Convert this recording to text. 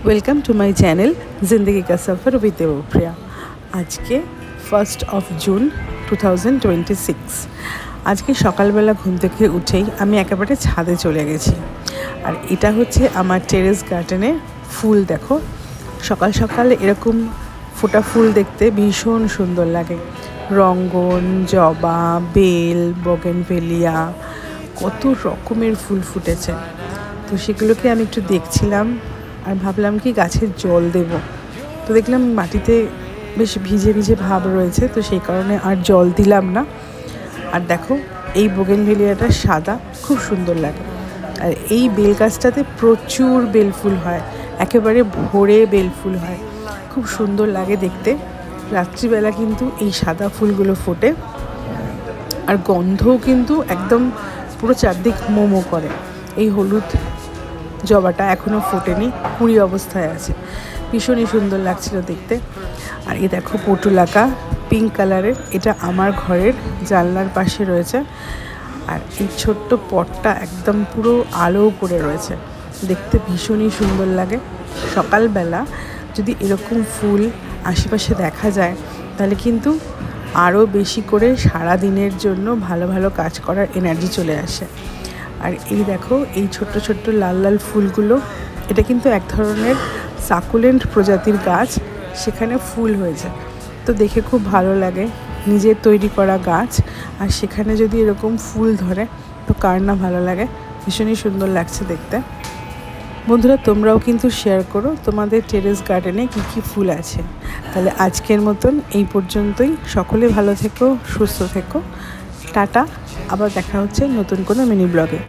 Welcome to my channel ज़िंदगी का सफ़र with Devpriya. आज के 1 जून 2026 आज के সকালবেলা ঘুম থেকে উঠেই আমি একেবারে ছাদে চলে গেছি। আর এটা হচ্ছে আমার টেরেস গার্ডেনে ফুল। দেখো, সকাল সকাল এরকম ফোটা ফুল দেখতে ভীষণ সুন্দর লাগে। রঙ্গন, জবা, বেল, বগেনভেলিয়া, কত রকমের ফুল ফুটেছে। তো সেগুলোকে আমি একটু দেখছিলাম আর ভাবলাম কি গাছের জল দেব। তো দেখলাম মাটিতে বেশ ভিজে ভিজে ভাব রয়েছে, তো সেই কারণে আর জল দিলাম না। আর দেখো, এই বোগেনভেলিয়াটা সাদা, খুব সুন্দর লাগে। আর এই বেল গাছটাতে প্রচুর বেলফুল হয়, একেবারে ভোরে বেলফুল হয়, খুব সুন্দর লাগে দেখতে। রাত্রিবেলা কিন্তু এই সাদা ফুলগুলো ফোটে আর গন্ধও কিন্তু একদম পুরো চারদিক মোমো করে। এই হলুদ জবাটা এখনও ফোটেনি, কুড়ি অবস্থায় আছে, ভীষণই সুন্দর লাগছিল দেখতে। আর এই দেখো পটুলাকা পিঙ্ক কালারের, এটা আমার ঘরের জানলার পাশে রয়েছে। আর এই ছোট্ট পটটা একদম পুরো আলো করে রয়েছে, দেখতে ভীষণই সুন্দর লাগে। সকালবেলা যদি এরকম ফুল আশেপাশে দেখা যায় তাহলে কিন্তু আরও বেশি করে সারা দিনের জন্য ভালো ভালো কাজ করার এনার্জি চলে আসে। আর এই দেখো, এই ছোট্ট ছোট্ট লাল লাল ফুলগুলো, এটা কিন্তু এক ধরনের সাকুলেন্ট প্রজাতির গাছ, সেখানে ফুল হয়েছে। তো দেখে খুব ভালো লাগে, নিজের তৈরি করা গাছ আর সেখানে যদি এরকম ফুল ধরে তো কার না ভালো লাগে। ভীষণই সুন্দর লাগছে দেখতে। বন্ধুরা, তোমরাও কিন্তু শেয়ার করো তোমাদের টেরেস গার্ডেনে কী কী ফুল আছে। তাহলে আজকের মতন এই পর্যন্তই। সকলে ভালো থেকো, সুস্থ থেকো, টাটা। আবার দেখা হচ্ছে নতুন কোনো মিনি ব্লগে।